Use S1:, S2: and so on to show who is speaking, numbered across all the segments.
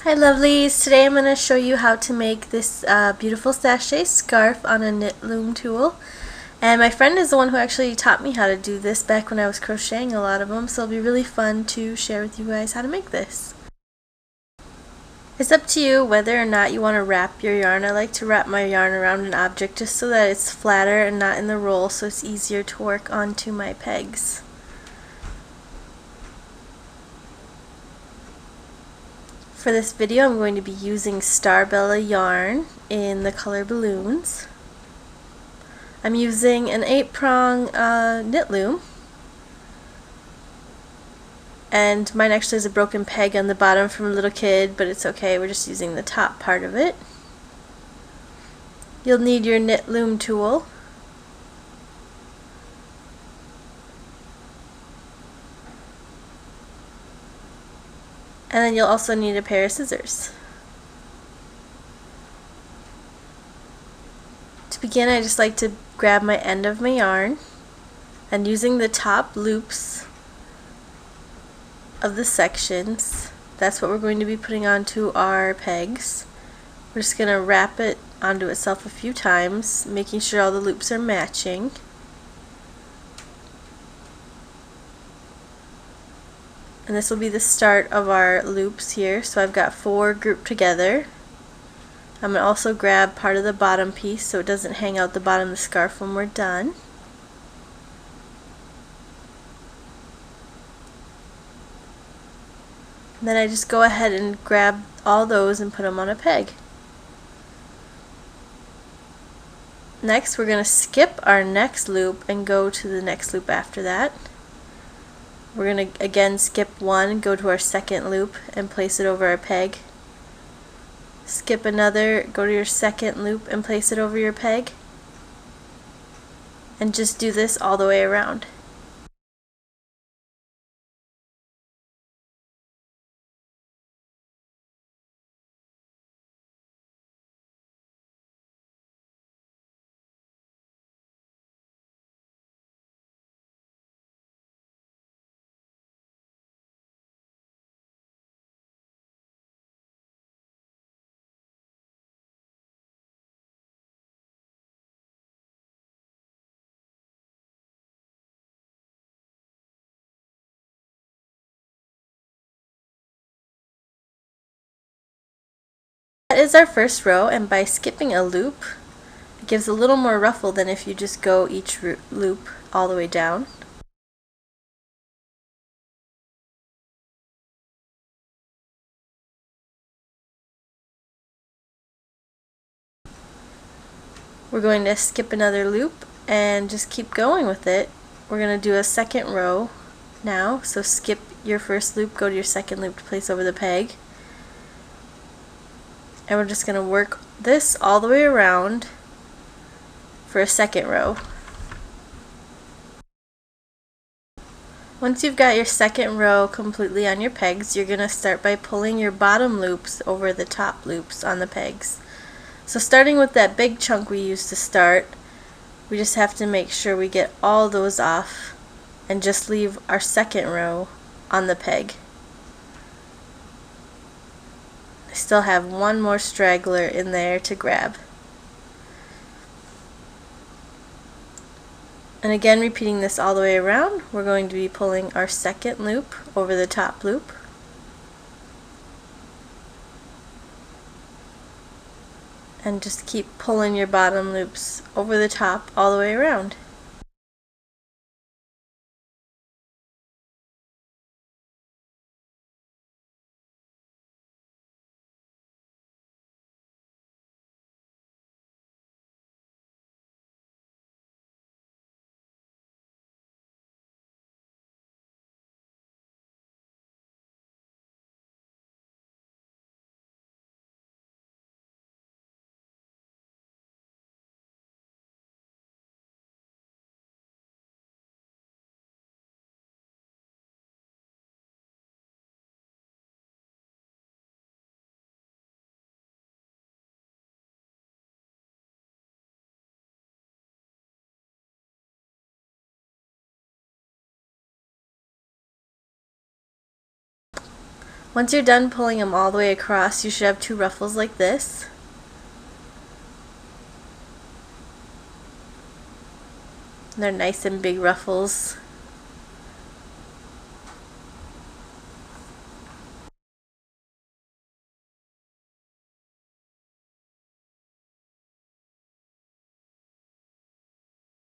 S1: Hi lovelies, today I'm going to show you how to make this beautiful sachet scarf on a knit loom tool. And my friend is the one who actually taught me how to do this back when I was crocheting a lot of them, so it'll be really fun to share with you guys how to make this. It's up to you whether or not you want to wrap your yarn. I like to wrap my yarn around an object just so that it's flatter and not in the roll, so it's easier to work onto my pegs. For this video I'm going to be using Starbella yarn in the color balloons. I'm using an 8-prong knit loom, and mine actually has a broken peg on the bottom from a little kid, but it's okay, we're just using the top part of it. You'll need your knit loom tool, and then you'll also need a pair of scissors. To begin, I just like to grab my end of my yarn, and using the top loops of the sections, that's what we're going to be putting onto our pegs. We're just going to wrap it onto itself a few times, making sure all the loops are matching. And this will be the start of our loops here, so I've got 4 grouped together. I'm going to also grab part of the bottom piece so it doesn't hang out the bottom of the scarf when we're done. And then I just go ahead and grab all those and put them on a peg. Next we're going to skip our next loop and go to the next loop after that. We're going to again skip one, go to our second loop and place it over our peg. Skip another, go to your second loop and place it over your peg. And just do this all the way around. That is our first row, and by skipping a loop, it gives a little more ruffle than if you just go each loop all the way down. We're going to skip another loop and just keep going with it. We're going to do a second row now, so skip your first loop, go to your second loop to place over the peg. And we're just going to work this all the way around for a second row. Once you've got your second row completely on your pegs, you're going to start by pulling your bottom loops over the top loops on the pegs. So starting with that big chunk we used to start, we just have to make sure we get all those off and just leave our second row on the peg. I still have one more straggler in there to grab. And again, repeating this all the way around, we're going to be pulling our second loop over the top loop. And just keep pulling your bottom loops over the top all the way around. Once you're done pulling them all the way across, you should have two ruffles like this. They're nice and big ruffles.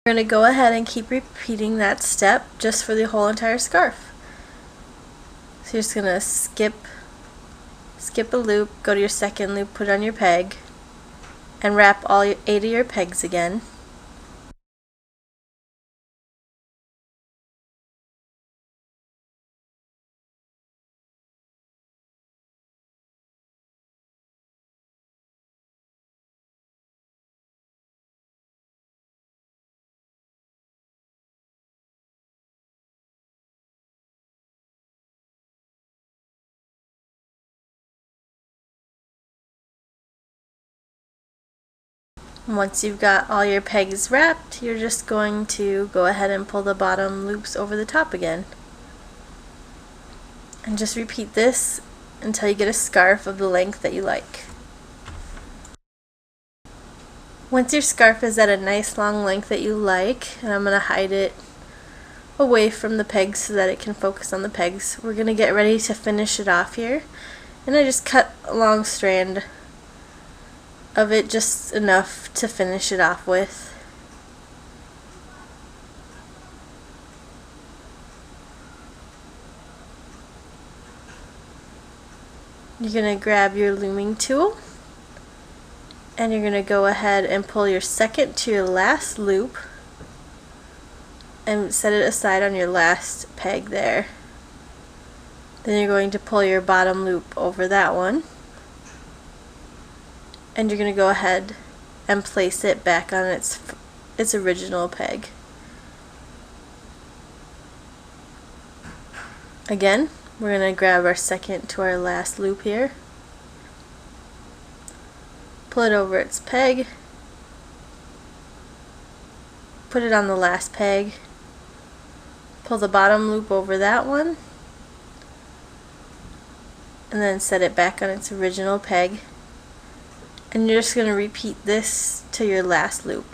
S1: We're going to go ahead and keep repeating that step just for the whole entire scarf. So you're just going to skip a loop, go to your second loop, put it on your peg, and wrap all 8 of your pegs again. Once you've got all your pegs wrapped, you're just going to go ahead and pull the bottom loops over the top again. And just repeat this until you get a scarf of the length that you like. Once your scarf is at a nice long length that you like, and I'm going to hide it away from the pegs so that it can focus on the pegs, we're going to get ready to finish it off here. And I just cut a long strand of it, just enough to finish it off with. You're going to grab your looming tool and you're going to go ahead and pull your second to your last loop and set it aside on your last peg there. Then you're going to pull your bottom loop over that one, and you're going to go ahead and place it back on its original peg. Again, we're going to grab our second to our last loop here, pull it over its peg, put it on the last peg, pull the bottom loop over that one, and then set it back on its original peg. And you're just going to repeat this to your last loop.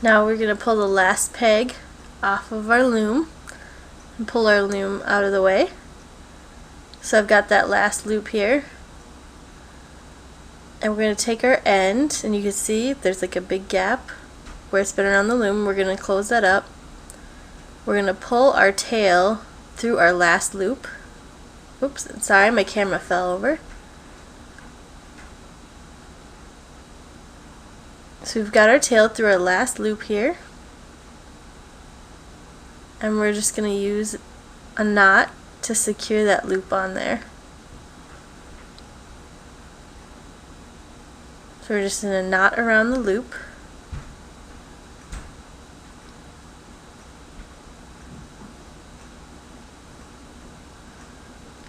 S1: Now we're going to pull the last peg off of our loom and pull our loom out of the way. So I've got that last loop here, and we're going to take our end, and you can see there's like a big gap where it's been around the loom. We're going to close that up. We're going to pull our tail through our last loop. Oops, sorry, my camera fell over. So we've got our tail through our last loop here, and we're just going to use a knot to secure that loop on there. So we're just going to knot around the loop.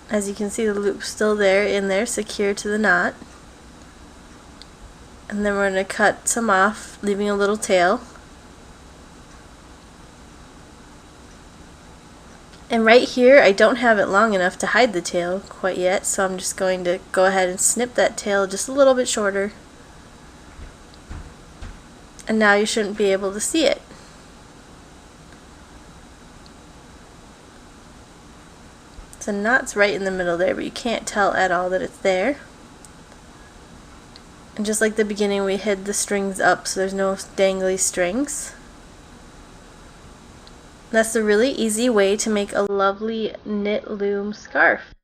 S1: As you can see, the loop's still there, in there, secure to the knot. And then we're going to cut some off, leaving a little tail. And right here, I don't have it long enough to hide the tail quite yet, so I'm just going to go ahead and snip that tail just a little bit shorter. And now you shouldn't be able to see it. The knot's right in the middle there, but you can't tell at all that it's there. And just like the beginning, we hid the strings up so there's no dangly strings. That's a really easy way to make a lovely knit loom scarf.